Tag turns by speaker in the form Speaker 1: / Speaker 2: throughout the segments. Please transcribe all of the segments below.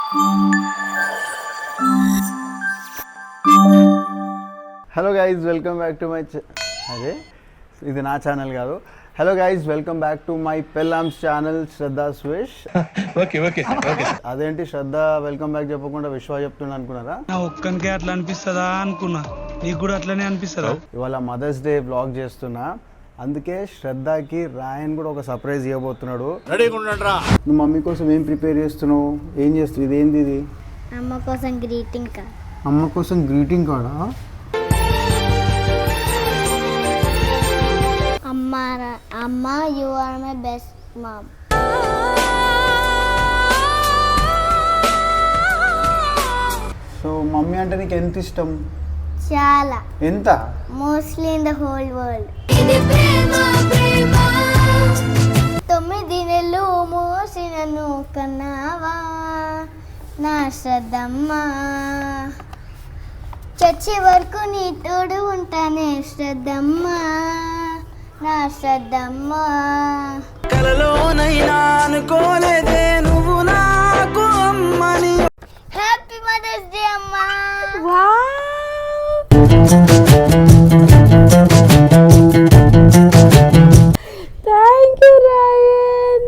Speaker 1: Hello guys welcome back to my అదే ఇది నా ఛానల్ కాదు. Hello guys welcome back to my పెళ్ళామ్స్ ఛానల్ శ్రద్ధా స్విష్. అదేంటి శ్రద్ధ వెల్కమ్ బ్యాక్ చెప్పకుండా విశ్వ చెప్తున్నా అనుకున్నారా?
Speaker 2: ఒక్కనికే అట్లా అనిపిస్తుందా అనుకున్నా, నీకు కూడా అట్లనే అనిపిస్తుందా?
Speaker 1: ఇవాళ మదర్స్ డే వ్లాగ్ చేస్తున్నా, అందుకే శ్రద్ధకి రాయన్ కూడా ఒక సర్ప్రైజ్ ఇవ్వబోతున్నాడు. నువ్వు మమ్మీ కోసం ఏం ప్రిపేర్ చేస్తున్నావు? ఏం చేస్తావు? ఇదేంది ఇది?
Speaker 3: అమ్మ కోసం గ్రీటింగ్ కార్డ్.
Speaker 1: అమ్మ కోసం గ్రీటింగ్ కార్డా?
Speaker 3: అమ్మ you are my best mom.
Speaker 1: So mummy అంటే నీకు ఎంత ఇష్టం?
Speaker 3: చాలా.
Speaker 1: ఎంత?
Speaker 3: Mostly in the whole world. 9 నెలలు మోసిన నువ్వు కన్నావా నా శ్రద్ధమ్మ, చచ్చే వరకు నీ తోడు ఉంటానే శ్రద్ధమ్మ, నా శ్రద్ధమ్మ.
Speaker 2: కలలోనైనా అనుకోలేదే నువ్వు నాకు అమ్మని.
Speaker 3: హ్యాపీ మదర్స్ డే అమ్మా.
Speaker 4: Thank you Rayan.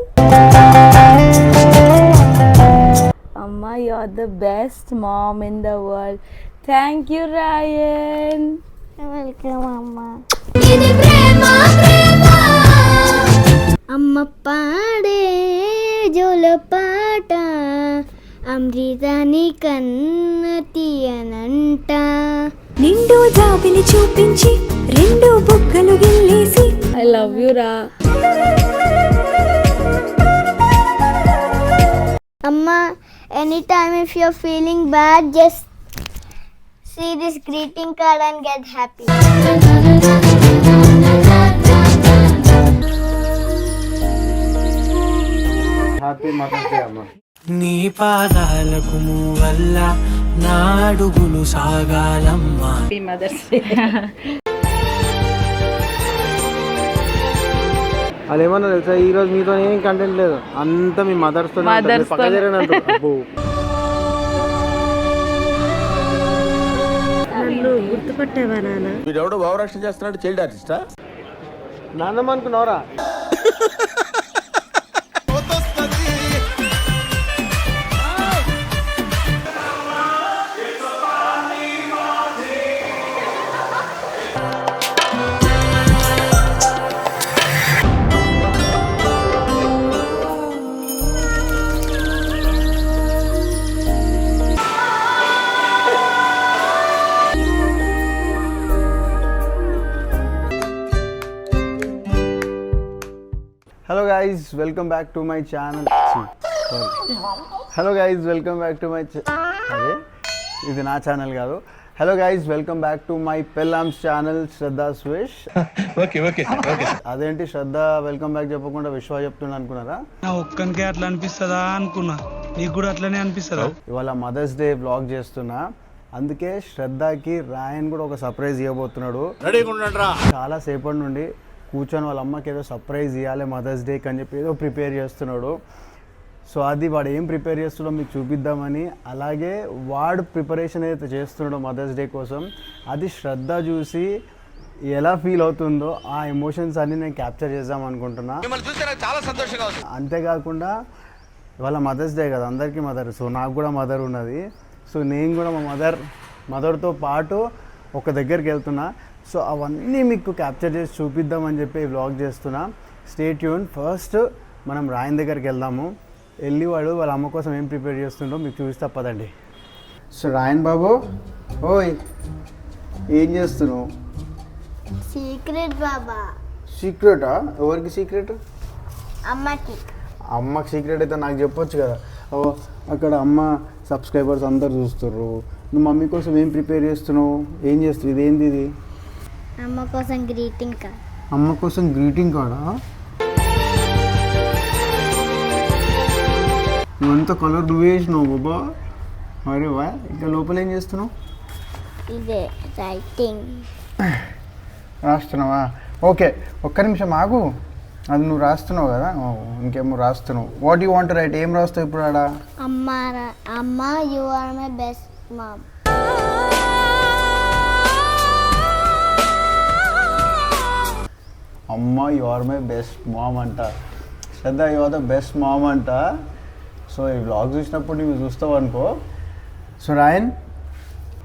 Speaker 4: అమ్మా you are the best mom in the world. Thank you Rayan.
Speaker 3: Welcome అమ్మా. అమ్మ పాడే జోల పాట అమృతాని కన్న తీయనంట.
Speaker 5: నిండు జాబిని చూపించి 2 బుగ్గలు గిల్లేసి
Speaker 4: ఐ లవ్ యూ రా.
Speaker 3: అమ్మా, anytime if you're feeling bad, just see this greeting card and get happy.
Speaker 1: Happy mother's day అమ్మ.
Speaker 2: నీ పాదాలకు వల్ల నా అడుగులు సాగాలమ్మా.
Speaker 4: Mothers day.
Speaker 1: వాళ్ళు ఏమన్నా తెలుసా, ఈ రోజు మీతో ఏం కంటెంట్ లేదు, అంతా మీ మదర్స్ తో.
Speaker 4: గుర్తుపట్టావా నాన్న?
Speaker 6: వీడెవడో భావరక్షణ చేస్తున్నాడు, చైల్డ్ ఆర్టిస్టా?
Speaker 1: నాన్నమ్మ అనుకున్నావరా? Hello guys welcome back to my channel. Hello guys welcome back to my అదే ఇది నా ఛానల్ కాదు. Hello guys welcome back to my పెళ్ళామ్స్ ఛానల్ శ్రద్ధా స్విష్. అదేంటి శ్రద్ధ వెల్కమ్ బ్యాక్ చెప్పకుండా విశ్వ చెప్తున్నా అనుకున్నారా?
Speaker 2: ఒక్కనికే అట్లా అనిపిస్తుందా అనుకున్నా, నీకు కూడా అట్లనే అనిపిస్తుందా?
Speaker 1: ఇవాళ మదర్స్ డే వ్లాగ్ చేస్తున్నా, అందుకే శ్రద్ధకి రాయన్ కూడా ఒక సర్ప్రైజ్ ఇవ్వబోతున్నాడు. చాలా సేపటి నుండి కూర్చొని వాళ్ళ అమ్మకి ఏదో సర్ప్రైజ్ ఇవ్వాలి మదర్స్ డేకి అని చెప్పి ఏదో ప్రిపేర్ చేస్తున్నాడు. సో అది వాడు ఏం ప్రిపేర్ చేస్తున్నాడో మీకు చూపిద్దామని, అలాగే వాడు ప్రిపరేషన్ ఏదైతే చేస్తున్నాడో మదర్స్ డే కోసం అది శ్రద్ధ చూసి ఎలా ఫీల్ అవుతుందో ఆ ఎమోషన్స్ అన్ని నేను క్యాప్చర్ చేద్దాం అనుకుంటున్నా. అంతేకాకుండా ఇవాళ మదర్స్ డే కదా, అందరికీ మదర్. సో నాకు కూడా మదర్ ఉన్నది. సో నేను కూడా మా మదర్తో పాటు ఒక దగ్గరికి వెళ్తున్నా. సో అవన్నీ మీకు క్యాప్చర్ చేసి చూపిద్దామని చెప్పి వ్లాగ్ చేస్తున్నా. Stay tune. ఫస్ట్ మనం రాయన్ దగ్గరికి వెళ్దాము. వెళ్ళి వాడు వాళ్ళ అమ్మ కోసం ఏం ప్రిపేర్ చేస్తుండో మీకు చూపిస్తా పదండి. సో రాయన్ బాబు, ఓయ్ ఏం చేస్తున్నావు?
Speaker 3: సీక్రెట్ బాబా.
Speaker 1: సీక్రెటా? ఎవరికి సీక్రెట్?
Speaker 3: అమ్మకి.
Speaker 1: అమ్మకి సీక్రెట్ అయితే నాకు చెప్పొచ్చు కదా. ఓ అక్కడ అమ్మ సబ్స్క్రైబర్స్ అందరు చూస్తుర్రు. నువ్వు మమ్మీ కోసం ఏం ప్రిపేర్ చేస్తున్నావు? ఏం చేస్తావు? ఇదేంది ఇది?
Speaker 3: అమ్మ కోసం గ్రీటింగ్ కార్డ్.
Speaker 1: అమ్మ కోసం గ్రీటింగ్ కార్డా? నువ్వంత కలర్ నువ్వు వేసినావు బాబా. అరే వా, ఇంకా లోపల ఏం చేస్తున్నావు?
Speaker 3: ఇదే రైటింగ్
Speaker 1: రాస్తున్నావా? ఓకే, ఒక్క నిమిషం ఆగు. అది నువ్వు రాస్తున్నావు కదా, ఇంకేమో రాస్తున్నావు. వాట్ యూ వాంట్ రైట్, ఏం రాస్తావు ఇప్పుడు ఆడ?
Speaker 3: అమ్మ you are my best mom.
Speaker 1: అమ్మ you are my best mom అంట. Shraddha you are the best mom అంట. సో ఈ వ్లాగ్ చూసినప్పుడు నువ్వు చూస్తావు అనుకో. So Rayan,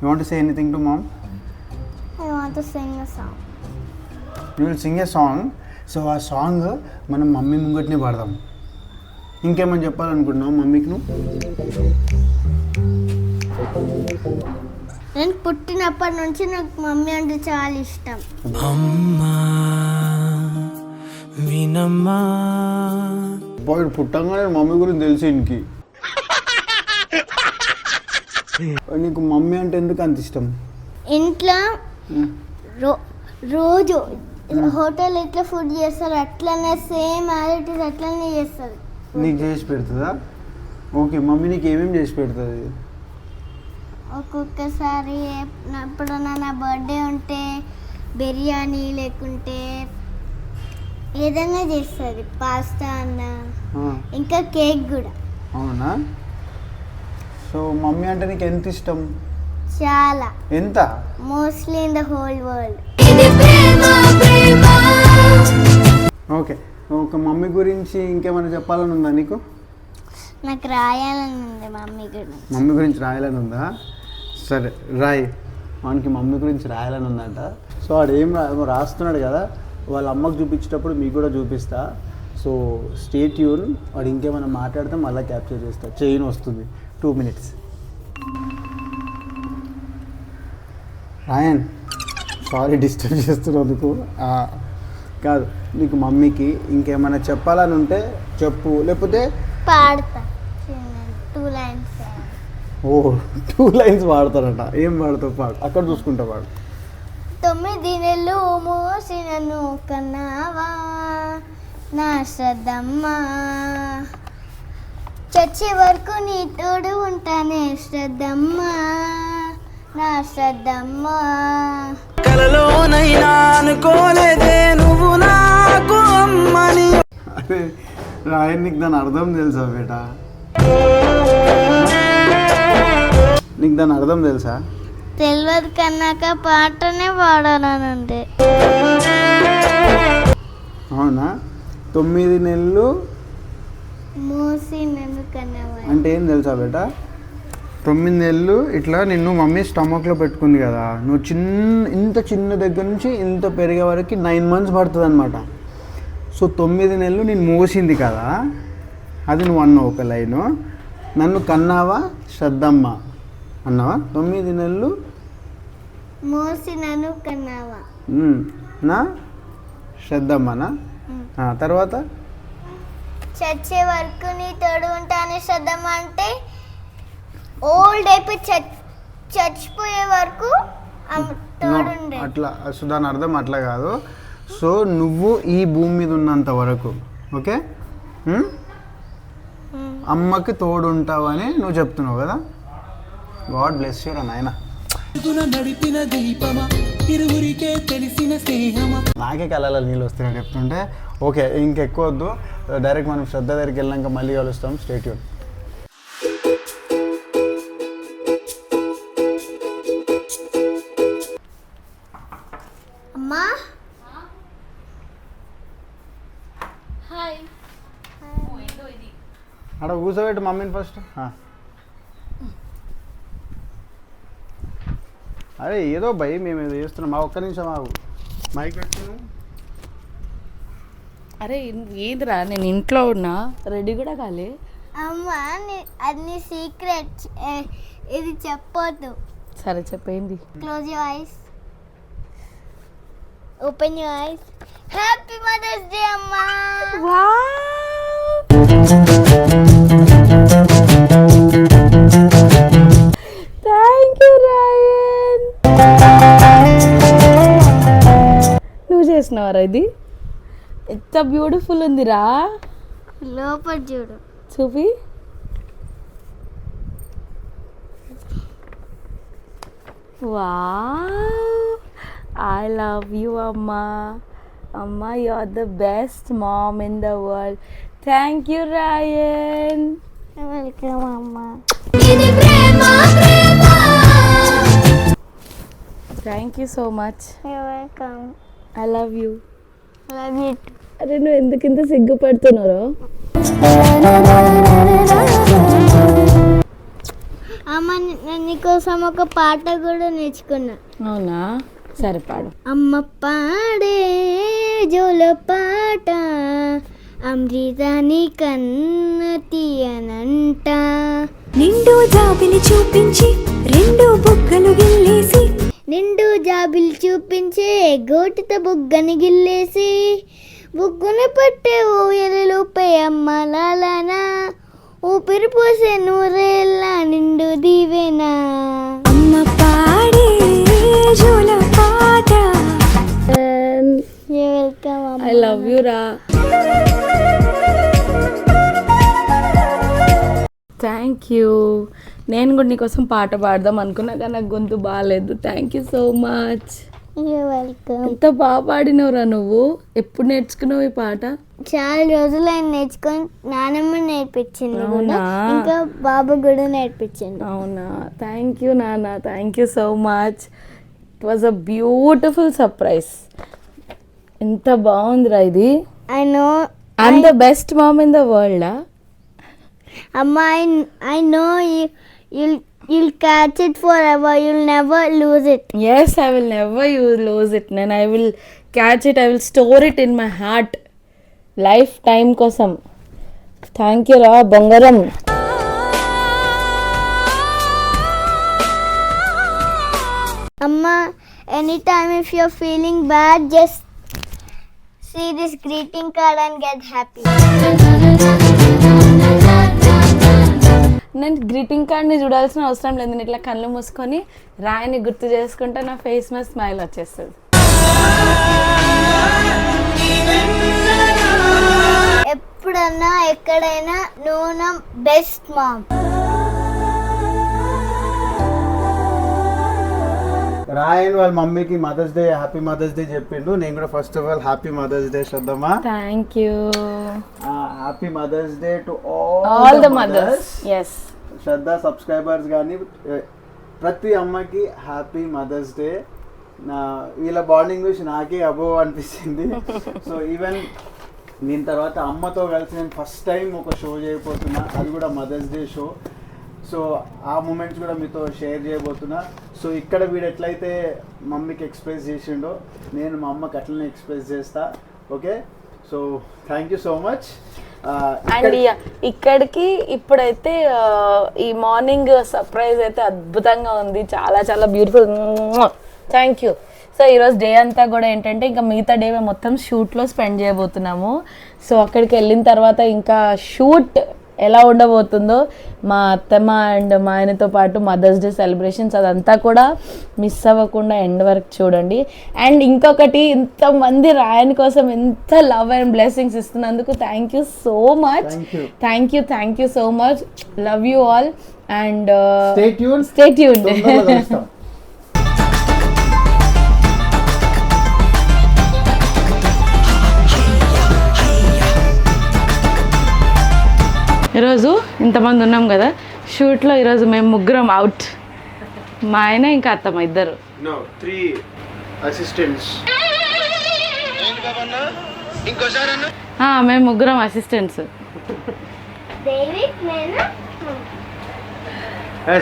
Speaker 1: you want to say anything to mom?
Speaker 3: I want to sing a song.
Speaker 1: You will sing a song. So ఆ song మనం mummy ముంగట్నే పాడదాం. ఇంకేమని చెప్పాలనుకుంటున్నావు మమ్మీకి నువ్వు?
Speaker 3: నేను పుట్టినప్పటి నుంచి నాకు మమ్మీ అంటే చాలా ఇష్టం.
Speaker 2: అమ్మా వినమ్మా.
Speaker 1: బాయ్ పుట్టంగానే మమ్మీ గురించి తెలిసి ఇంకి. నీకు మమ్మీ అంటే ఎందుకు అంత ఇష్టం?
Speaker 3: ఇంట్లో రోజు హోటల్ ఎట్లా ఫుడ్ చేస్తారు అట్లనే సేమ్ యాక్టివిటీస్ అట్లనే చేస్తుంది.
Speaker 1: నీకు చేసి పెడుతుందా? ఓకే, మమ్మీ నీకు ఏమేమి చేసి పెడుతుంది?
Speaker 3: ఒక్కొక్కసారి ఎప్పుడన్నా నా బర్త్డే ఉంటే బిర్యానీ లేకుంటే ఏదైనా చేస్తుంది, పాస్తా అన్న, ఇంకా కేక్ కూడా.
Speaker 1: అవునా? సో మమ్మీ అంటే నీకు ఎంత ఇష్టం?
Speaker 3: చాలా.
Speaker 1: ఎంత?
Speaker 3: Mostly in the whole world.
Speaker 1: Okay, ఒక మమ్మీ గురించి ఇంకేమైనా చెప్పాలని ఉందా నీకు?
Speaker 3: నాకు రాయాలని ఉంది మమ్మీ గురించి.
Speaker 1: మమ్మీ గురించి రాయాలని ఉందా? సరే రాయి. వానికి మమ్మీ గురించి రాయాలని ఉందంట. సో వాడు ఏమో రాస్తున్నాడు కదా, వాళ్ళ అమ్మకు చూపించేటప్పుడు మీకు కూడా చూపిస్తా. So stay tune. వాడు ఇంకేమైనా మాట్లాడితే మళ్ళీ క్యాప్చర్ చేస్తా. చైన్ వస్తుంది 2 minutes. రాయన్, సారీ డిస్టర్బ్ చేస్తున్నందుకు. కాదు, నీకు మమ్మీకి ఇంకేమైనా చెప్పాలని ఉంటే చెప్పు, లేకపోతే
Speaker 3: పాడతా 2 lines.
Speaker 1: ఓ 2 lines పాడతారట. ఏం పాడతావు? పాడు, అక్కడ చూసుకుంటా పాడు.
Speaker 3: 9 నెలలు మోసినను కన్నావా నా శ్రద్ధమ్మా, చచ్చే వరకు నీ తోడు ఉంటానే శ్రద్ధమ్మా, నా శ్రద్ధమ్మా.
Speaker 2: కలలోనైనా అనుకోలేదే నువ్వు నాకు అమ్మని.
Speaker 1: అరే రాయన్, నీకు దాని అర్థం తెలుసా బేటా? నీకు దాని అర్థం తెలుసా?
Speaker 3: తెలియదు కన్నాక పాటనే పాడాలనుండే.
Speaker 1: అవునా? 9 నెలలు
Speaker 3: మోసినను కన్నావా
Speaker 1: అంటే ఏం తెలుసా బేటా? 9 నెలలు ఇట్లా నిన్ను మమ్మీ స్టమక్లో పెట్టుకుంది కదా, నువ్వు ఇంత చిన్న దగ్గర నుంచి ఇంత పెరిగే వరకు 9 months పడుతుంది అనమాట. సో 9 నెలలు నేను మోసింది కదా, అది నువ్వు అన్నావు ఒక లైను. నన్ను కన్నావా శ్రద్ధమ్మ అన్నావా? 9 నెలలు
Speaker 3: మోసినను కన్నావా
Speaker 1: నా శ్రద్ధమ్మనా? తర్వాత
Speaker 3: చచ్చే వరకు నీ తోడు ఉంటానే శ్రద్ధమ్మ అంటే ఓల్డ్ అయిపోయి చచ్చిపోయే వరకు తోడుండే.
Speaker 1: అట్లా. సో దాని అర్థం అట్లా కాదు. సో నువ్వు ఈ భూమి మీద ఉన్నంత వరకు ఓకే అమ్మకి తోడు ఉంటావని నువ్వు చెప్తున్నావు కదా. గాడ్ బ్లెస్ యూ రా నాయన.
Speaker 2: నడిపిన దీపమా ఇరువురికే తెలిసిన స్నేహమా.
Speaker 1: నాకే కళ్ళలో నీళ్ళు వస్తున్నాయి చెప్తుంటే. ఓకే, ఇంకెక్కువ వద్దు, డైరెక్ట్ మనం శ్రద్ధ దగ్గరికి వెళ్ళాక మళ్ళీ కలుస్తాం. Stay tune.
Speaker 3: అమ్మా
Speaker 1: అక్కడ కూర్చోబెట్టు మమ్మీని ఫస్ట్. అరే ఏదో భయ్ మేము ఏదో చేస్తున్నాం. మా ఒక్క నిమిషం ఆగు, మైక్ పెట్టుకున్నాను.
Speaker 4: అరే ఏదిరా, నేను ఇంట్లో ఉన్నా, రెడీ కూడా కాలే.
Speaker 3: అమ్మా అన్ని సీక్రెట్, ఇది చెప్పొద్దు.
Speaker 4: సరే చెప్పేంది.
Speaker 3: Close your eyes, open your eyes. Happy mother's day అమ్మా.
Speaker 4: Thank you Rayan. నువ్వు చేసినవారా ఇది? ఎంత బ్యూటిఫుల్ ఉందిరా.
Speaker 3: లోపల చూడు,
Speaker 4: చూపి. వావ్, ఐ లవ్ యూ అమ్మా. Amma, you're the best mom in the world. Thank you, Ryan.
Speaker 3: Welcome అమ్మ.
Speaker 4: Thank you so much.
Speaker 3: Welcome.
Speaker 4: I love you.
Speaker 3: Love you.
Speaker 4: అరే నువ్వు ఎందుకు ఇంత సిగ్గుపడుతున్నారో?
Speaker 3: అమ్మ నేను నీకోసం ఒక పాట కూడా నేర్చుకున్నా.
Speaker 4: అవునా, సరే పాడు.
Speaker 3: అమ్మ పాడే జోల పాట అమృతాని కన్న తీయనంట.
Speaker 5: నిండు జాబిలి చూపించి రెండు బుగ్గలు గిల్లేసి
Speaker 3: నిండు జాబిలు చూపించే గోటితో బుగ్గని గిల్లేసి బుగ్గున పట్టే ఊయలలోపే అమ్మ లాలనా ఊపిరి పోసే నూరేళ్ళ నిండు దీవెనా.
Speaker 5: అమ్మ పాడే జోల పాట.
Speaker 3: వెల్కమ్
Speaker 4: ఐ లవ్ యూ రా. Thank you. నేను కూడా నీకోసం పాట పాడదాం అనుకున్నా కానీ నాకు గొంతు బాగాలేదు. Thank you so much.
Speaker 3: Welcome.
Speaker 4: ఎంత బాగా పాడినవురా నువ్వు. ఎప్పుడు నేర్చుకున్నావు ఈ పాట?
Speaker 3: చాలా రోజులు ఆయన నేర్చుకొని నానమ్మ నేర్పించింది కూడా,
Speaker 4: అవునా?
Speaker 3: ఇంకా బాబు కూడా నేర్పించింది.
Speaker 4: అవునా, థ్యాంక్ యూ నాన్న. Thank you so much. It was a beautiful surprise. ఎంత బాగుందిరా ఇది.
Speaker 3: I know
Speaker 4: I'm the best mom in the world.
Speaker 3: అమ్మ I know you'll catch it forever. You'll never lose it.
Speaker 4: Yes, I will never lose it. And I will catch it. I will store it in my heart. Lifetime kosam. Thank you ra Bangaram.
Speaker 3: Amma, anytime if you're feeling bad, just see this greeting card and get happy.
Speaker 4: నేను greeting కార్డ్ని చూడాల్సిన అవసరం లేదు. నేను ఇట్లా కళ్ళు మూసుకొని రాయని గుర్తు చేసుకుంటే నా ఫేస్ మీద స్మైల్ వచ్చేస్తుంది.
Speaker 3: ఎప్పుడన్నా ఎక్కడైనా నువ్వు నా బెస్ట్ మామ్.
Speaker 1: రాయన్ వాళ్ళ మమ్మీకి mother's day happy mother's day చెప్పిండు. నేను కూడా first of all happy mother's day శ్రద్ధమ్మా.
Speaker 4: Thank you.
Speaker 1: Happy mother's day to
Speaker 4: all the mothers. Yes,
Speaker 1: Shraddha subscribers కానీ ప్రతి అమ్మకి హ్యాపీ మదర్స్ డే. వీళ్ళ బాండింగ్ చూసి నాకే అబో అనిపించింది. సో ఈవెన్ దీని తర్వాత అమ్మతో కలిసి నేను ఫస్ట్ టైం ఒక షో చేయబోతున్నా, అది కూడా మదర్స్ డే షో. సో ఆ మూమెంట్స్ కూడా మీతో షేర్ చేయబోతున్నా. సో ఇక్కడ వీడు ఎట్లయితే మమ్మీకి ఎక్స్ప్రెస్ చేసిండో నేను మా అమ్మకి అట్లనే ఎక్స్ప్రెస్ చేస్తా. Okay, so thank you so much.
Speaker 4: And ఇక్కడికి ఇప్పుడైతే ఈ మార్నింగ్ సర్ప్రైజ్ అయితే అద్భుతంగా ఉంది. చాలా చాలా బ్యూటిఫుల్. Thank you. సో ఈరోజు డే అంతా కూడా ఏంటంటే ఇంకా మిగతా డే మేము మొత్తం షూట్లో స్పెండ్ చేయబోతున్నాము. సో అక్కడికి వెళ్ళిన తర్వాత ఇంకా షూట్ ఎలా ఉండబోతుందో మా అత్తమ్మ అండ్ మా ఆయనతో పాటు మదర్స్ డే సెలబ్రేషన్స్ అదంతా కూడా మిస్ అవ్వకుండా ఎండ్ వరకు చూడండి. అండ్ ఇంకొకటి, ఇంతమంది రాయన్ కోసం ఎంత లవ్ అండ్ బ్లెస్సింగ్స్ ఇస్తున్నందుకు thank you so much. Thank you so much. Love you all and stay tuned. ఈరోజు ఇంతమంది ఉన్నాం కదా షూట్లో. ఈరోజు మేము ముగ్గురం అవుట్. మా ఆయన ఇంకా అత్తమ్మ ఇద్దరు. మేము ముగ్గురం అసిస్టెంట్స్.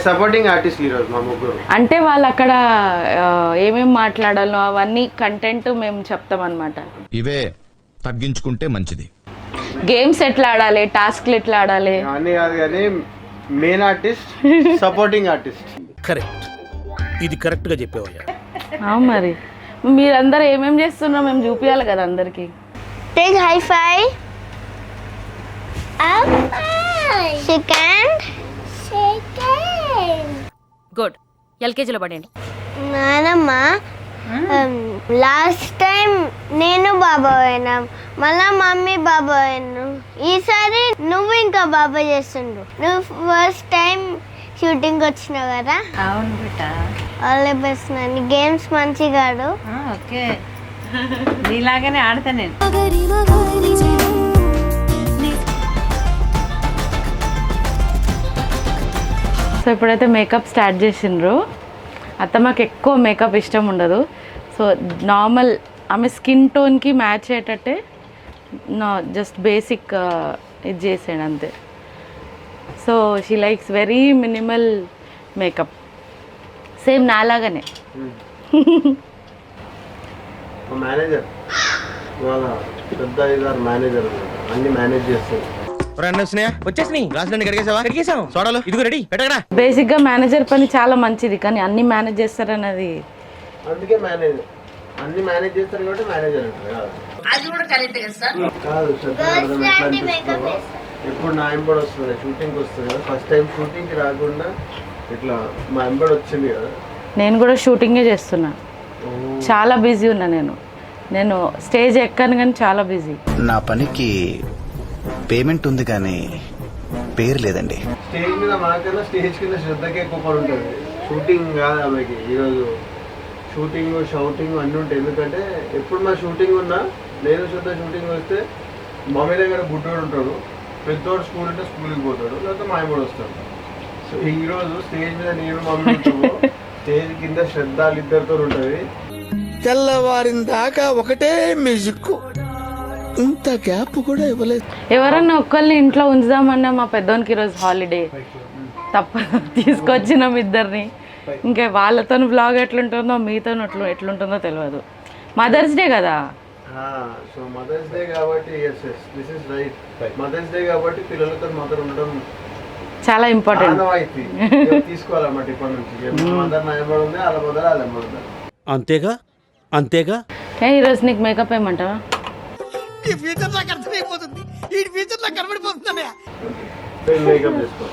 Speaker 1: సపోర్టింగ్ ఆర్టిస్ట్ ఈరోజు మా ముగ్గురు.
Speaker 4: అంటే వాళ్ళు అక్కడ ఏమేమి మాట్లాడాలో అవన్నీ కంటెంట్ మేము చెప్తాం అన్నమాట.
Speaker 7: ఇవే తగ్గించుకుంటే మంచిది.
Speaker 4: గేమ్స్ ఎట్లా ఆడాలి, టాస్క్లు ఎట్లా ఆడాలి
Speaker 1: అన్నీ కాదు కానీ main artist supporting artist.
Speaker 6: Correct, ఇది కరెక్ట్ గా చెప్పేవయ్యా.
Speaker 4: మరి మీరందరూ ఏమేమి చేస్తున్నారో మేము చూపించాలి కదా అందరికి.
Speaker 3: Take high five. Up. Shake hand. Shake hand.
Speaker 8: Good. ఎల్కేజీలో పడండి.
Speaker 3: నానమ్మ, లాస్ట్ టైం నేను బాబా పోయినాం, మళ్ళా మమ్మీ బాబా పోయినాం. ఈసారి నువ్వు ఇంకా బాబా చేస్తుండ్రు. నువ్వు ఫస్ట్ టైం షూటింగ్ వచ్చినావు కదా.
Speaker 8: అవును బిడ్డ.
Speaker 3: All the best Nani. Games మంచిగా ఆడు.
Speaker 8: ఓకే. నీలాగానే ఆడతా నేను.
Speaker 5: మగరి మగరి జనం
Speaker 4: సో ఇప్పుడైతే మేకప్ స్టార్ట్ చేసిండ్రు. అత్తమ్మకి ఎక్కువ మేకప్ ఇష్టం ఉండదు. సో నార్మల్ ఆమె స్కిన్ టోన్కి మ్యాచ్ అయ్యేటట్టే జస్ట్ బేసిక్ ఇది చేసాడు అంతే. So she likes very minimal makeup, same నాలాగానే.
Speaker 1: మేనేజర్ ఇవాళ పెద్ద గారు మేనేజర్ అన్ని మేనేజ్ చేస్తారు.
Speaker 6: వచ్చేసినాయి గ్లాసులన్నీ కడిగేసాం సోడాలు ఇదిగో రెడీ పెట్టగడా.
Speaker 4: బేసిక్గా మేనేజర్ పని చాలా మంచిది, కానీ అన్నీ మేనేజ్ చేస్తారన్నది.
Speaker 1: అందుకే మేనేజర్ అన్ని మేనేజ్ చేస్తారు కాబట్టి మేనేజర్ అంటారు. కాదు ఎప్పుడు నా ఎంబడి వస్తుంది, షూటింగ్కి వస్తుంది కదా. ఫస్ట్ టైం షూటింగ్కి రాకుండా ఇట్లా మా ఎంబడి వచ్చింది కదా.
Speaker 4: నేను కూడా షూటింగే చేస్తున్నా, చాలా బిజీ ఉన్నా. నేను స్టేజ్ ఎక్కాను కానీ చాలా బిజీ.
Speaker 9: నా పనికి పేమెంట్ ఉంది కానీ పేరు లేదండి.
Speaker 1: స్టేజ్ మీద మాకన్నా స్టేజ్ కింద శ్రద్ధకే ఎక్కువ పని ఉంటుంది. షూటింగ్ కాదు ఆమెకి ఈరోజు, షూటింగ్ షౌటింగ్ అన్నీ ఉంటాయి. ఎందుకంటే ఎప్పుడు మా షూటింగ్ ఉన్నా నేను శ్రద్ధ షూటింగ్ వస్తే మమ్మీ దగ్గర బుడ్డోడు ఉంటాడు, పెద్దోడు స్కూల్ ఉంటే స్కూల్కి పోతాడు, లేకపోతే మా అమ్మడు వస్తాడు. సో ఈరోజు స్టేజ్ మీద నేను మమ్మీ ఉంటాము, స్టేజ్ కింద శ్రద్ధలు ఇద్దరితో ఉంటుంది.
Speaker 6: తెల్లవారిన దాకా ఒకటే మ్యూజిక్, ఇంత గ్యాప్ కూడా ఇవ్వలేదు.
Speaker 4: ఎవరన్నా ఒక్కరిని ఇంట్లో ఉంచుదామన్నా మా పెద్దోనికి ఈరోజు హాలిడే, తప్పదు తీసుకొచ్చినాం ఇద్దరిని. ఇంకా వాళ్ళతో బ్లాగ్ ఎట్లుంటుందో మీతో ఎట్లుంటుందో తెలియదు. మదర్స్ డే కదా,
Speaker 1: సో మదర్స్ డే కాబట్టి this is right. Mother's day కాబట్టి పిల్లలతో మదర్ ఉండడం
Speaker 4: చాలా ఇంపార్టెంట్.
Speaker 1: తీసుకోవాలన్నమాట ఇప్పటి నుంచి. మదర్ నా ఎంబడి ఉంది, వాళ్ళ మదర్ వాళ్ళ ఎంబడి ఉంది.
Speaker 6: అంతేగా అంతేగా.
Speaker 4: ఈరోజు నీకు మేకప్ వేయమంటావా?
Speaker 1: మేకప్ చేసుకో.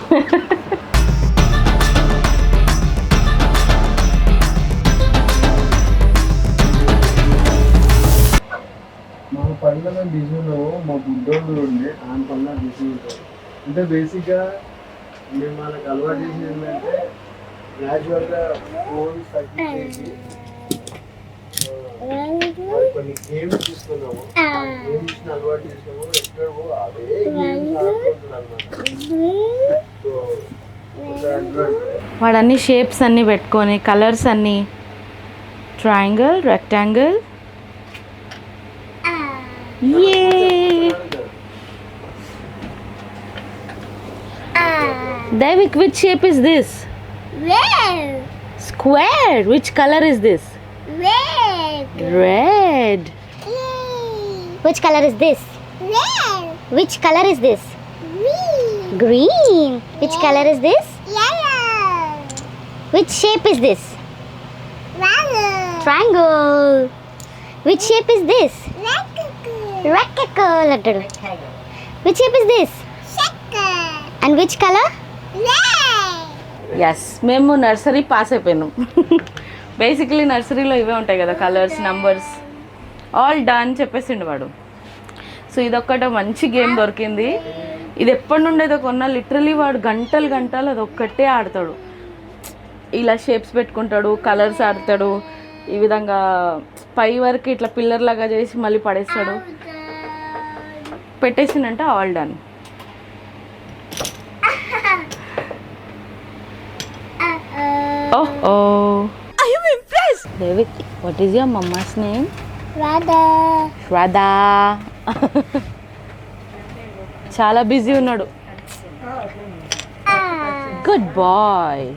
Speaker 1: మా పనుల మేము బిజీ ఉన్నాము, మా బుడ్డోళ్ళు ఉండే ఆయన పనుల బిజీ ఉంటారు. అంటే బేసిక్గా మేము వాళ్ళకి అలవాటు చేసేది ఏంటంటే గ్రాడ్యువల్గా ఫోన్స్ తగ్గించేసి కొన్ని గేమ్స్ తీసుకున్నాము. గేమ్స్ అలవాటు చేసినాము. ఎక్కడ అదే గేమ్స్ ఆడుకుంటున్నాను అన్నమాట.
Speaker 4: వాడు అన్ని షేప్స్ అన్నీ పెట్టుకొని కలర్స్ అన్నీ, triangle, rectangle. Devik, which shape is this?
Speaker 3: Red.
Speaker 4: Square. Which color is this?
Speaker 3: Red.
Speaker 4: Red.
Speaker 3: Which color is this? Red. Which color is this? Green. Green. Which color is this? Yellow. Which shape is this? Triangle. Which shape is this? Rectangle. Which shape is this? Circle. And which color?
Speaker 4: Yes, మేము nursery pass అయిపోయినాం. Basically నర్సరీలో ఇవే ఉంటాయి కదా, colours, numbers, all done చెప్పేసిండు వాడు. So ఇదొక్కట మంచి game దొరికింది. ఇది ఎప్పటి నుండి అయితే కొన్నా, లిటరలీ వాడు గంటలు గంటలు అది ఒక్కటే ఆడతాడు. ఇలా షేప్స్ పెట్టుకుంటాడు, కలర్స్ ఆడతాడు, ఈ విధంగా పై వరకు ఇట్లా పిల్లర్ లాగా చేసి మళ్ళీ పడేస్తాడు. పెట్టేసిందంటే all done. Oh. I am impressed. David, what is your mama's name? Radha. చాలా బిజీ ఉన్నాడు. Good boy.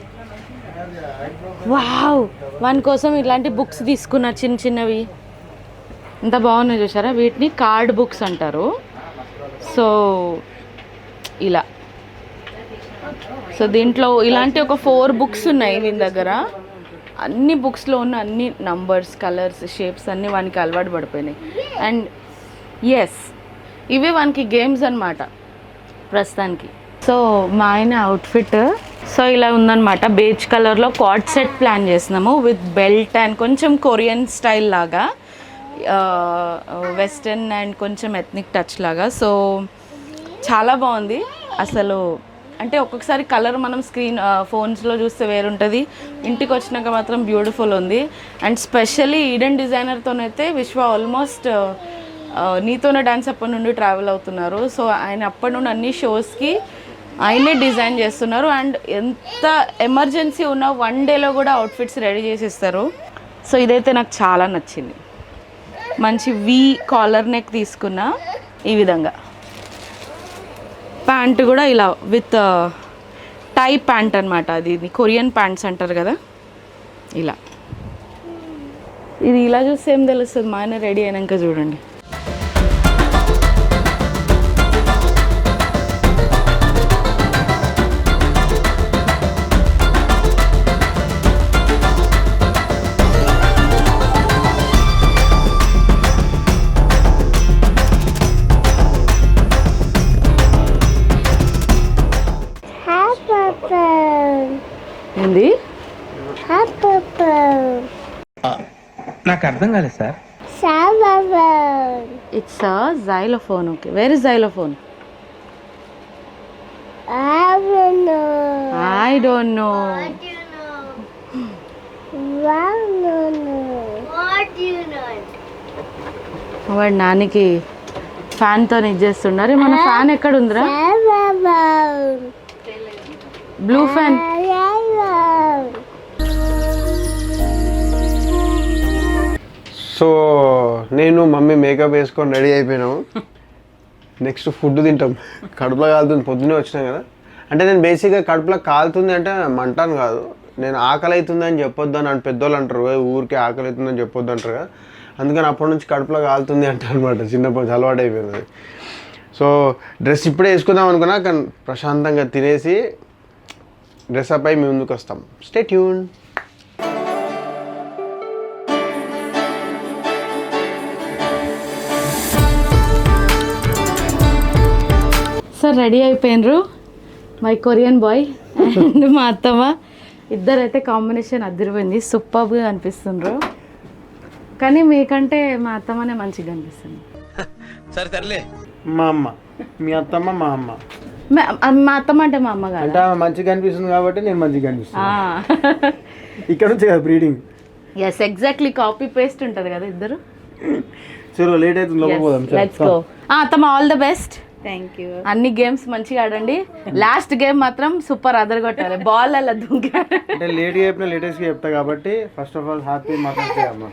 Speaker 4: వావ్, వాని కోసం ఇలాంటి బుక్స్ తీసుకున్నా, చిన్న చిన్నవి. ఎంత బాగున్నాయి చూసారా? వీటిని కార్డ్ బుక్స్ అంటారు. సో ఇలా, సో దీంట్లో ఇలాంటి ఒక 4 బుక్స్ ఉన్నాయి దీని దగ్గర. అన్ని బుక్స్లో ఉన్న అన్ని నంబర్స్, కలర్స్, షేప్స్ అన్నీ వానికి అలవాటు పడిపోయినాయి. అండ్ ఎస్, ఇవే వానికి గేమ్స్ అన్నమాట ప్రస్తుతానికి. సో మా ఆయన అవుట్ఫిట్ సో ఇలా ఉందన్నమాట. బేజ్ కలర్లో కార్డ్ సెట్ ప్లాన్ చేసినాము విత్ బెల్ట్ అండ్ కొంచెం కొరియన్ స్టైల్ లాగా, వెస్టర్న్ అండ్ కొంచెం ఎథ్నిక్ టచ్ లాగా. సో చాలా బాగుంది. అసలు అంటే ఒక్కొక్కసారి కలర్ మనం స్క్రీన్ ఫోన్స్లో చూస్తే వేరుంటుంది, ఇంటికి వచ్చినాక మాత్రం బ్యూటిఫుల్ ఉంది. అండ్ స్పెషల్లీ ఈడెన్ డిజైనర్తోనైతే విశ్వ ఆల్మోస్ట్ నీతోనే డాన్స్ అప్పటి నుండి ట్రావెల్ అవుతున్నారు. సో ఆయన అప్పటి నుండి అన్ని షోస్కి ఆయనే డిజైన్ చేస్తున్నారు. అండ్ ఎంత ఎమర్జెన్సీ ఉన్నా 1 డేలో కూడా అవుట్ఫిట్స్ రెడీ చేసిస్తారు. సో ఇదైతే నాకు చాలా నచ్చింది. మంచి వీ కాలర్ నెక్ తీసుకున్నా, ఈ విధంగా ప్యాంట్ కూడా ఇలా విత్ టై ప్యాంట్ అనమాట. ఇది కొరియన్ ప్యాంట్స్ అంటారు కదా, ఇలా. ఇది ఇలా చూస్తే ఏం తెలుస్తుంది, మా ఆయన రెడీ అయినాక చూడండి. ఏంది?
Speaker 6: నాకు అర్థం కాలేదు sir.
Speaker 4: It's a xylophone. Okay, where is xylophone? I don't know. వాడు నానికి ఫ్యాన్తో ఇచ్చేస్తున్నారు. మన ఫ్యాన్ ఎక్కడ ఉందిరా? Blue fan.
Speaker 1: సో నేను మమ్మీ మేకప్ వేసుకొని రెడీ అయిపోయినాము. నెక్స్ట్ ఫుడ్ తింటాం. కడుపులో కాలుతుంది, పొద్దున్నే వచ్చినాం కదా. అంటే నేను బేసిక్గా కడుపులో కాలుతుంది అంటే మంటాను కాదు, నేను ఆకలి అవుతుంది అని చెప్పొద్దు అని పెద్దోళ్ళు అంటారు, ఊరికే ఆకలి అవుతుందని చెప్పొద్దు అంటారు కదా. అందుకని అప్పటి నుంచి కడుపులో కాలుతుంది అంటారు అనమాట. చిన్నప్పటి నుంచి అలవాటు అయిపోయింది. సో డ్రెస్ ఇప్పుడే వేసుకుందాం అనుకున్నా, కానీ ప్రశాంతంగా తినేసి డ్రెస్ అప్ అయి మేము ముందుకు వస్తాం. Stay tune.
Speaker 4: సార్ రెడీ అయిపోయినరు మై కొరియన్ బాయ్ అండ్ మా అత్తమ్మ. ఇద్దరైతే కాంబినేషన్ అదిరిపోయింది, సూపర్గా అనిపిస్తుండ్రు. కానీ మీకంటే మా అత్తమ్మనే మంచిగా అనిపిస్తుంది.
Speaker 6: సరే సర్లే.
Speaker 1: మా అమ్మ, మీ అత్తమ్మ, మా అమ్మ.
Speaker 4: మా అత్తమ్మ అంటే మా అమ్మ కాదు,
Speaker 1: అంటే ఆమె మంచిగా అనిపిస్తుంది కాబట్టి నేను మంచిగా అనిపిస్తుంది. ఇక్కడ నుంచి కదా breeding.
Speaker 4: Yes, exactly copy paste ఉంటుంది కదా ఇద్దరు.
Speaker 1: సరే లేట్ అవుతుంది, లోపల పోదాం.
Speaker 4: Let's go. అత్తమ్మ all the best. Thank you. అన్ని గేమ్స్ మంచిగా ఆడండి. లాస్ట్ గేమ్ మాత్రం సూపర్ అదరగొట్టాలి. బాల్ అలా దుంకారు.
Speaker 1: అంటే లేట్ చెప్పిన లేటెస్ట్ గా చెప్తా కాబట్టి first of all happy mother's day అమ్మ.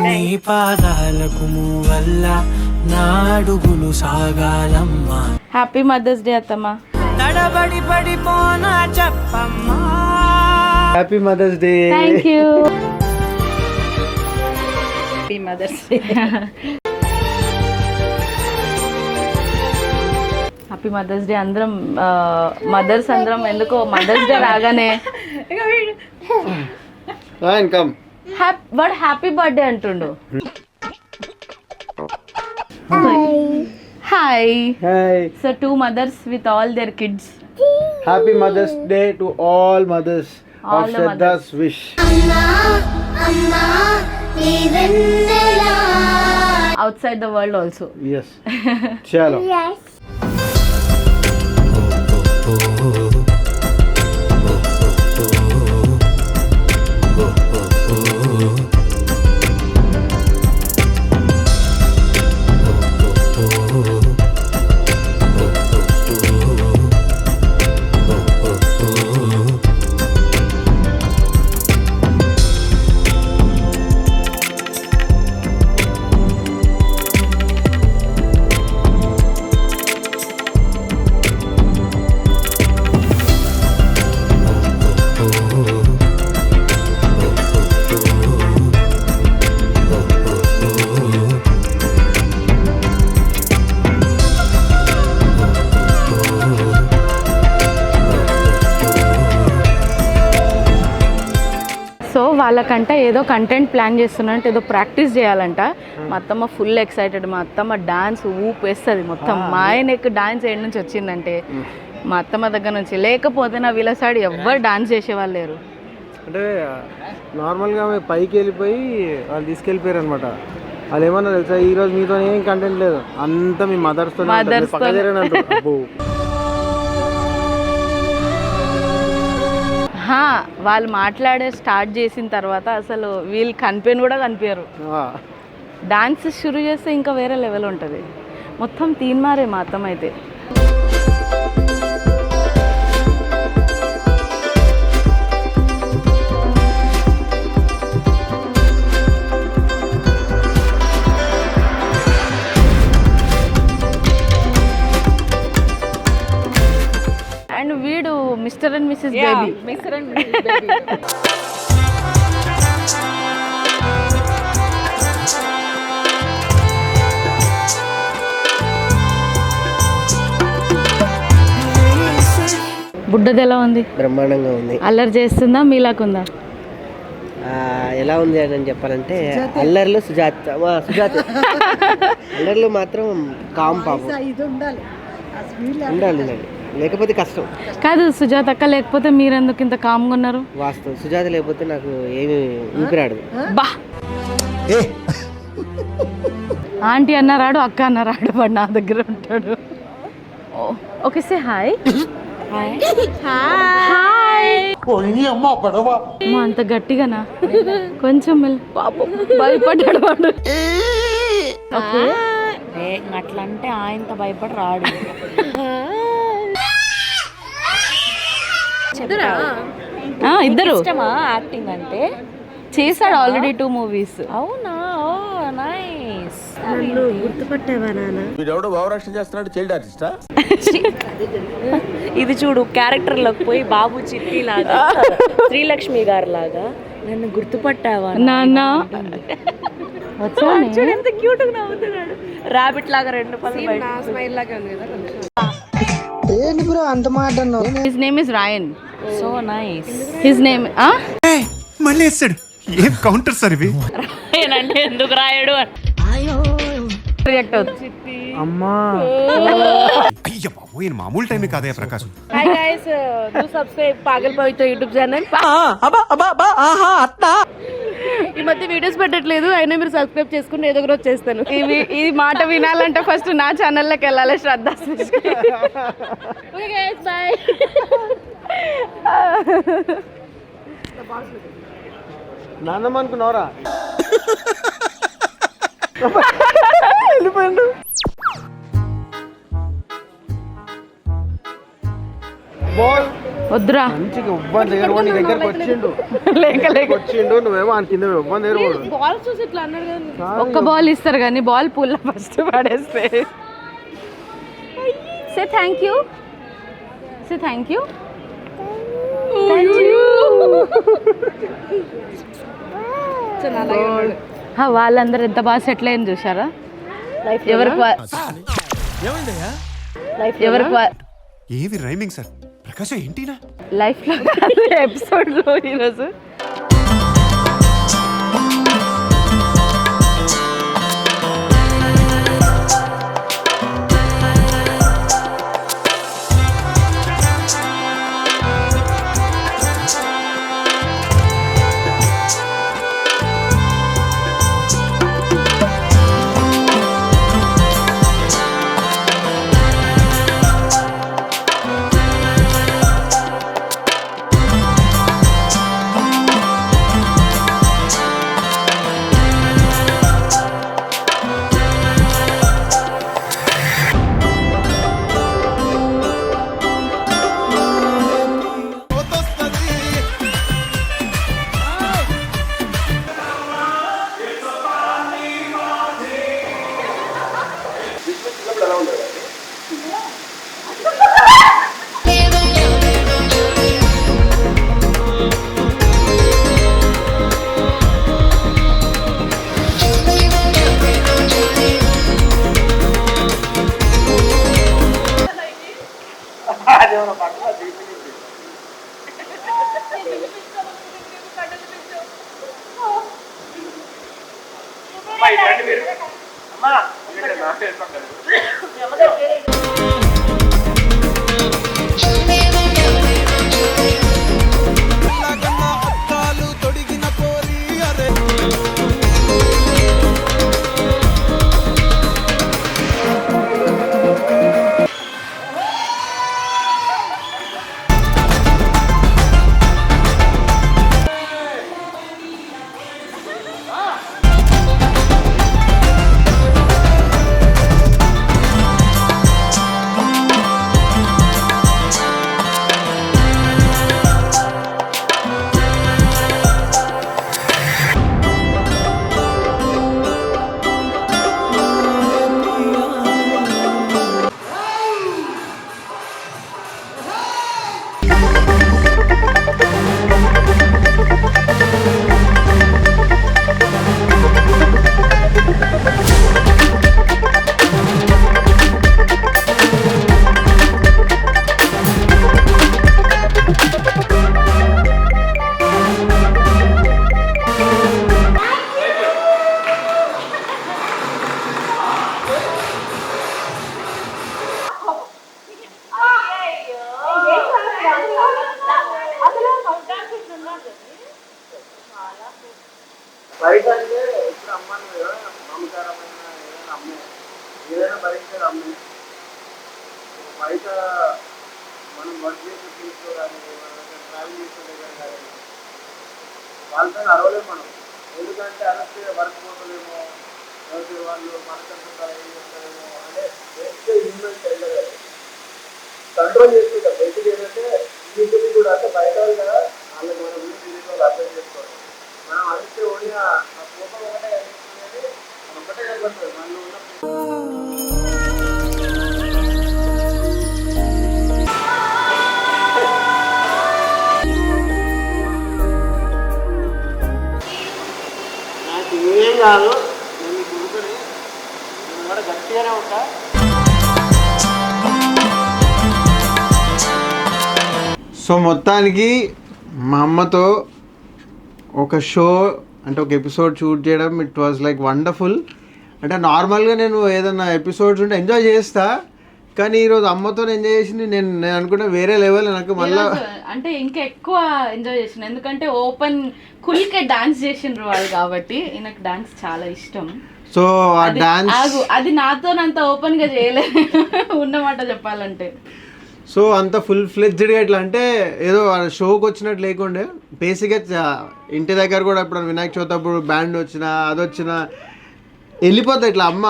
Speaker 10: నీ పాదాలకు వల్ల నా అడుగులు సాగాలమ్మా.
Speaker 4: హ్యాపీ మదర్స్ డే అత్తమ్మ.
Speaker 10: తడబడి పడిపోనా చెప్పమ్మా.
Speaker 1: Happy mother's day.
Speaker 4: Thank you.
Speaker 8: Happy mother's day.
Speaker 4: Happy mother's day. అందరం మదర్స్ అందరం ఎందుకో మదర్స్ డే రాగానే వాడు హ్యాపీ బర్త్డే అంటుండు. Hi. So 2 mothers with all their kids.
Speaker 1: Happy mother's day to all mothers of Shraddha's wish.
Speaker 4: outside the world also.
Speaker 1: Yes. Chalo.
Speaker 3: Yes.
Speaker 4: వాళ్ళకంట ఏదో content plan చేస్తున్నట్టు ఏదో ప్రాక్టీస్ చేయాలంట. మా అత్తమ్మ ఫుల్ ఎక్సైటెడ్. మా అత్తమ్మ డాన్స్ ఊపేస్తుంది మొత్తం. మా ఆయనకు డాన్స్ ఏడు నుంచి వచ్చిందంటే మా అత్తమ్మ దగ్గర నుంచి, లేకపోతే నా వీళ్ళ సైడ్ ఎవ్వరు డాన్స్ చేసేవాళ్ళు లేరు.
Speaker 1: అంటే నార్మల్గా పైకి వెళ్ళిపోయి వాళ్ళు తీసుకెళ్ళిపోయారు అనమాట. వాళ్ళు ఏమన్నా తెలుసా, ఈరోజు మీతో ఏం కంటెంట్ లేదు, అంతా మీ మదర్స్తో.
Speaker 4: వాళ్ళు మాట్లాడే స్టార్ట్ చేసిన తర్వాత అసలు వీళ్ళు కనిపించని కూడా కనిపించరు. డాన్స్ షురు చేస్తే ఇంకా వేరే లెవెల్ ఉంటుంది. మొత్తం తీన్మారే మా అత్తమ్మ అయితే. అండ్ వీడు Mr and Mrs baby. Mr and Mrs baby. బుడ్డది ఎలా ఉంది?
Speaker 6: బ్రహ్మాండంగా ఉంది.
Speaker 4: అల్లరి చేస్తుందా మీలాకుందా?
Speaker 6: ఎలా ఉంది అని చెప్పాలంటే అల్లర్లు సుజాత అల్లర్లు మాత్రం కామ్ పాపం ఉండాలి, లేకపోతే కష్టం.
Speaker 4: కాదు సుజాత అక్క లేకపోతే మీరెందుకు ఇంత కామ్గా ఉన్నారు?
Speaker 6: వాస్తవం, సుజాత లేకపోతే నాకు ఏమి ఊపిరాడు.
Speaker 4: బా ఆంటీ అన్నారాడు, అక్క అన్నారాడు, వాడు నా దగ్గర ఉంటాడు. Okay say hi. అంత గట్టిగానా? కొంచెం పాపం భయపడ్డాడు వాడు.
Speaker 8: అట్లా అంటే ఆయనతో భయపడి రాడు.
Speaker 4: ఇద్దరు
Speaker 8: యాక్టింగ్ అంటే
Speaker 4: చేశాడు ఆల్రెడీ 2 movies.
Speaker 8: అవునా? ఓ నైస్.
Speaker 10: గుర్తుపట్టావా నాన్న?
Speaker 7: వీడెవడో భావరక్షణ చేస్తున్నాడు, చైల్డ్ ఆర్టిస్టా?
Speaker 8: ఇది చూడు, క్యారెక్టర్ లోకి పోయి బాబు చిట్టి లాగా, శ్రీలక్ష్మి గారు లాగా నన్ను గుర్తుపట్టావా
Speaker 4: నాన్న?
Speaker 8: చూడు ఎంత క్యూట్ గా నవ్వుతున్నాడు. రాబిట్ లాగా 2 పళ్ళు.
Speaker 4: His name is Rayan.
Speaker 8: So nice.
Speaker 4: His name
Speaker 9: మళ్ళీ వేస్తాడు. ఏం కౌంటర్ సార్ ఇవి?
Speaker 8: అంటే ఎందుకు రాయడు
Speaker 4: రియాక్ట్ అవుతుంది.
Speaker 1: అమ్మా
Speaker 9: అయ్య బాబోయ్, మామూలు టైమే కాదయ్యా Prakasam.
Speaker 8: Hi guys, do subscribe పాగల్పోయితో యూట్యూబ్ ఛానల్.
Speaker 4: ఈ మధ్య వీడియోస్ పెట్టట్లేదు, అయినా మీరు సబ్స్క్రైబ్ చేసుకుని ఏదో ఒకరోజు చేస్తాను. ఈ మాట వినాలంటే ఫస్ట్ నా ఛానల్లోకి వెళ్ళాలి. శ్రద్ధ. బాయ్.
Speaker 1: నాన్నమ్మ అనుకున్నావురా? వెళ్ళిపోయిండు.
Speaker 4: వద్దురా
Speaker 1: మంచిగా ఉబ్బన్ దగ్గర నీ దగ్గరకు వచ్చిండు, వచ్చిండు, నువ్వేమో ఆయన కింద ఉబ్బన్ దగ్గర
Speaker 4: ఒక్క బాల్ ఇస్తారు కానీ బాల్ పూల్లో ఫస్ట్ పడేస్తే. Say thank you. Say thank you. వాళ్ళందరూ ఎంత బాగా సెటిల్ అయింది చూసారా? ఎవరికి
Speaker 9: ఏవి రైమింగ్ సార్? ప్రకాశం ఏంటినా
Speaker 4: లైఫ్ లో ఎపిసోడ్ లో ఈరోజు
Speaker 1: బయట అంటే ఇప్పుడు అమ్మాను కదా మమకారమైన ఏదైనా అమ్మే ఏదైనా భరించేది అమ్మే. బయట మనం వర్క్ చేసే ప్లేస్లో కానీ ట్రావెల్ చేసే దగ్గర కానీ వాళ్ళతో అరవలేము మనం. ఎందుకంటే అరస్తే వర్క్ పోతలేమో, లేకపోతే వాళ్ళు మనకంటున్నారు ఏం చేస్తారేమో అంటే బేసిక్గా హ్యూమన్ చైల్డ్ కదా కంట్రోల్ చేసుకుంటాం. బేసిక్ ఏంటంటే ఇంటికి కూడా అంటే బయట వాళ్ళు కదా వాళ్ళకి మన గురించి తెలియని వాళ్ళు అర్థం చేసుకోవాలి. మనం అరిస్తే ఓన్లీ ఆ కోపం ఒకటే కనిపిస్తుంది, ఒకటే కనబడుతుంది మనలో ఉన్న. నాకు ఏం కాదు, నేను కొడుకుని నేను కూడా గట్టిగానే ఉంటా. సో మొత్తానికి మా అమ్మతో ఒక షో అంటే ఒక ఎపిసోడ్ షూట్ చేయడం ఇట్ వాజ్ లైక్ వండర్ఫుల్. అంటే నార్మల్గా నేను ఏదైనా ఎపిసోడ్స్ ఉంటే ఎంజాయ్ చేస్తా, కానీ ఈరోజు అమ్మతో ఎంజాయ్ చేసింది నేను అనుకుంటే వేరే లెవెల్. నాకు మళ్ళీ
Speaker 4: అంటే ఇంకా ఎక్కువ ఎంజాయ్ చేసిన, ఎందుకంటే ఓపెన్ కుల్కే డాన్స్ చేసిండ్రు వాళ్ళు కాబట్టి నాకు డాన్స్ చాలా ఇష్టం.
Speaker 1: సో ఆ డాన్స్
Speaker 4: అది నాతో అంత ఓపెన్ గా చేయలేదు ఉన్నమాట చెప్పాలంటే.
Speaker 1: సో అంత ఫుల్ ఫ్లెడ్జ్డ్గా ఇట్లా అంటే ఏదో షోకి వచ్చినట్టు లేకుండే. బేసిక్గా ఇంటి దగ్గర కూడా ఇప్పుడు వినాయక చవితి అప్పుడు బ్యాండ్ వచ్చినా అది వచ్చినా వెళ్ళిపోతాయి ఇట్లా. అమ్మ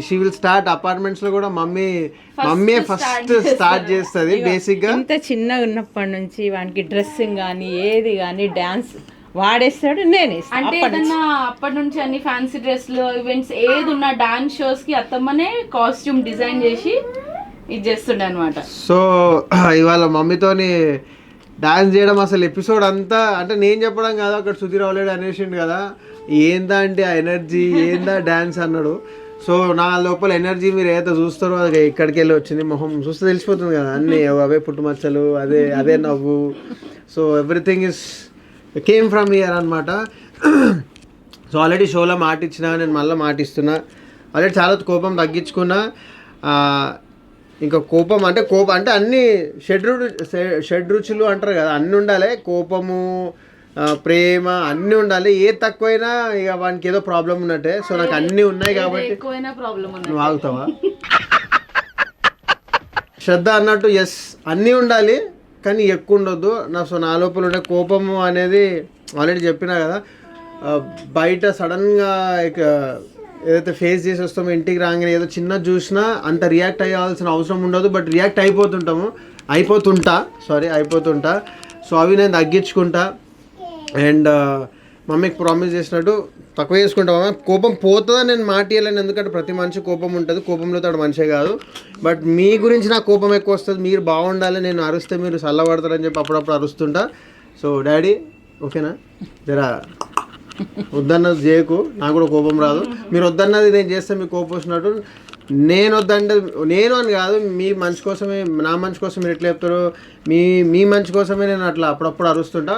Speaker 1: షీ విల్ స్టార్ట్ అపార్ట్మెంట్స్లో కూడా మమ్మీ ఫస్ట్ స్టార్ట్ చేస్తుంది. బేసిక్గా
Speaker 8: ఇంత చిన్నగా ఉన్నప్పటి నుంచి వానికి డ్రెస్సింగ్ కానీ ఏది కానీ డాన్స్ వాడేస్తాడు, నేనే
Speaker 4: అంటే ఏదన్నా అప్పటి నుంచి అన్ని ఫ్యాన్సీ డ్రెస్లు ఈవెంట్స్ ఏది ఉన్న డాన్స్ షోస్ కి అత్తమ్మనే కాస్ట్యూమ్ డిజైన్ చేసి ఇది చేస్తుండే అనమాట.
Speaker 1: సో ఇవాళ మమ్మీతోని డాన్స్ చేయడం అసలు ఎపిసోడ్ అంతా అంటే నేను చెప్పడం కాదు, అక్కడ సుధీర్ ఆల్రెడీ అనేసిండు కదా ఏందా అంటే ఆ ఎనర్జీ ఏందా డాన్స్ అన్నాడు. సో నా లోపల ఎనర్జీ మీరు ఏదైతే చూస్తారో అది ఇక్కడికి వెళ్ళి వచ్చింది. మొహం చూస్తే తెలిసిపోతుంది కదా, అన్నీ అవే పుట్టుమచ్చలు అదే నవ్వు. So everything is came from here అనమాట. సో ఆల్రెడీ షోలో మాట ఇచ్చిన, నేను మళ్ళీ మాట ఇస్తున్నా. ఆల్రెడీ చాలా కోపం తగ్గించుకున్నా. ఇంకా కోపం అంటే అన్ని షడ్రుచులు అంటారు కదా, అన్నీ ఉండాలి. కోపము, ప్రేమ అన్నీ ఉండాలి. ఏ తక్కువైనా ఇక వానికి ఏదో ప్రాబ్లం ఉన్నట్టే. సో నాకు అన్నీ ఉన్నాయి కాబట్టి నువ్వు ఆగుతావా? శ్రద్ధ అన్నట్టు ఎస్ అన్నీ ఉండాలి కానీ ఎక్కువ ఉండొద్దు. నా లోపల ఉండే కోపము అనేది ఆల్రెడీ చెప్పినా కదా, బయట సడన్గా ఇక ఏదైతే ఫేస్ చేసి వస్తామో ఇంటికి రాగానే ఏదో చిన్న చూసినా అంత రియాక్ట్ అయ్యాల్సిన అవసరం ఉండదు. But react అయిపోతుంటా. సో అవి నేను తగ్గించుకుంటా. అండ్ మమ్మీకి ప్రామిస్ చేసినట్టు తక్కువ చేసుకుంటా. కోపం పోతుందా నేను మాట ఇవ్వలేను, ఎందుకంటే ప్రతి మనిషి కోపం ఉంటుంది, కోపంలో తాడు మనిషే కాదు. బట్ మీ గురించి నాకు కోపం ఎక్కువ వస్తుంది, మీరు బాగుండాలి, నేను అరుస్తే మీరు చల్లబడతారని చెప్పి అప్పుడప్పుడు అరుస్తుంటా. సో డాడీ ఓకేనా, జరా వద్దన్నది చేయకు, నాకు కూడా కోపం రాదు. మీరు వద్దన్నది నేను చేస్తే మీకు కోపం వచ్చినట్టు. నేను వద్దంటే నేను అని కాదు, మీ మంచి కోసమే, నా మంచి కోసం మీరు ఎట్లా చెప్తారు, మీ మంచి కోసమే నేను అట్లా అప్పుడప్పుడు అరుస్తుంటా.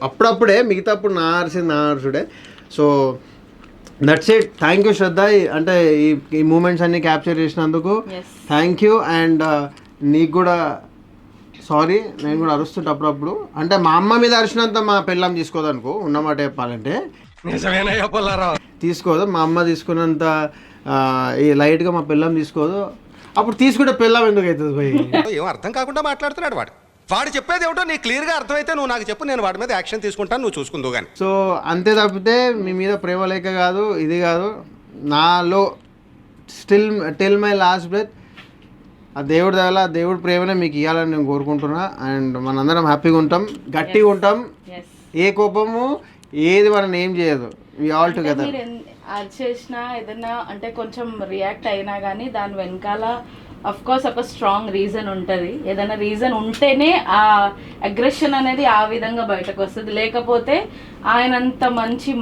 Speaker 1: అప్పుడప్పుడే, మిగతా అప్పుడు నా అరుసుడే. So that's it. Thank you Shraddha, అంటే ఈ మూమెంట్స్ అన్నీ క్యాప్చర్ చేసినందుకు థ్యాంక్ యూ. అండ్ నీకు కూడా సారీ, నేను కూడా అరుస్తుంటా అప్పుడప్పుడు. అంటే మా అమ్మ మీద అరిచినంత మా పెళ్ళాం తీసుకోదనుకో, ఉన్నమాట చెప్పాలంటే తీసుకోదు. మా అమ్మ తీసుకున్నంత ఈ లైట్గా మా పిల్లం తీసుకోదు. అప్పుడు తీసుకుంటే పిల్లం ఎందుకు అవుతుంది పోయి?
Speaker 6: ఏం అర్థం కాకుండా మాట్లాడుతున్నాడు వాడు చెప్పేది ఏమిటో నీకు క్లియర్గా అర్థమైతే నువ్వు నాకు చెప్పు, నేను వాడి మీద యాక్షన్ తీసుకుంటాను, నువ్వు చూసుకుందో కానీ.
Speaker 1: సో అంతే తప్పితే మీ మీద ప్రేమ లేక కాదు, ఇది కాదు. నాలో టిల్ మై లాస్ట్ బ్రెత్ ఆ దేవుడి దయల దేవుడి ప్రేమనే మీకు ఇవ్వాలని నేను కోరుకుంటున్నా. అండ్ మనందరం హ్యాపీగా ఉంటాం, గట్టిగా ఉంటాం. ఏ కోపము ఏది మనం ఏం చేయదు. We all together.
Speaker 4: చేసినా ఏదైనా అంటే కొంచెం రియాక్ట్ అయినా కానీ దాని వెనకాల అఫ్ కోర్స్ ఒక స్ట్రాంగ్ రీజన్ ఉంటుంది. ఏదైనా రీజన్ ఉంటేనే ఆ అగ్రెషన్ అనేది ఆ విధంగా బయటకు వస్తుంది. లేకపోతే ఆయనంత మంచి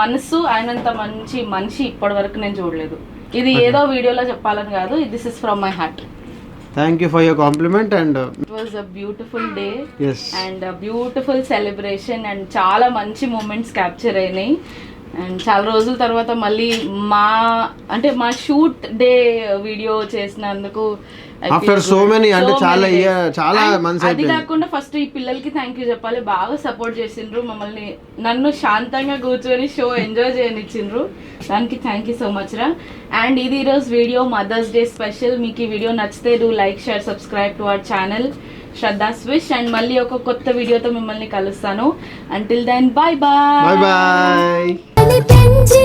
Speaker 4: మనసు, ఆయనంత మంచి మనిషి ఇప్పటి వరకు నేను చూడలేదు. ఇది ఏదో వీడియోలో చెప్పాలని కాదు, this is from my heart.
Speaker 1: Thank you for your compliment and
Speaker 4: it was a beautiful day.
Speaker 1: Yes.
Speaker 4: And a beautiful celebration and చాలా మంచి మూమెంట్స్ క్యాప్చర్ అయినాయి. అండ్ చాలా రోజుల తర్వాత మళ్ళీ మా షూట్ డే వీడియో చేసినందుకు
Speaker 1: ఆఫ్టర్ సో మెనీ అంటే చాలా మంత్స్
Speaker 4: అది కాకుండా ఫస్ట్ ఈ పిల్లలకి థ్యాంక్ యూ చెప్పాలి. బాగా సపోర్ట్ చేసిండ్రు మమ్మల్ని, నన్ను శాంతంగా కూర్చొని షో ఎంజాయ్ చేయనిచ్చిండ్రు. దానికి థ్యాంక్ యూ సో మచ్ రా. అండ్ ఇది ఈరోజు వీడియో మదర్స్ డే స్పెషల్. మీకు ఈ వీడియో నచ్చితే do like, share, subscribe to our channel Shraddha Swish. And మళ్ళీ ఒక కొత్త వీడియోతో మిమ్మల్ని కలుస్తాను. Until then bye bye.
Speaker 1: Bye bye.
Speaker 5: పెంచి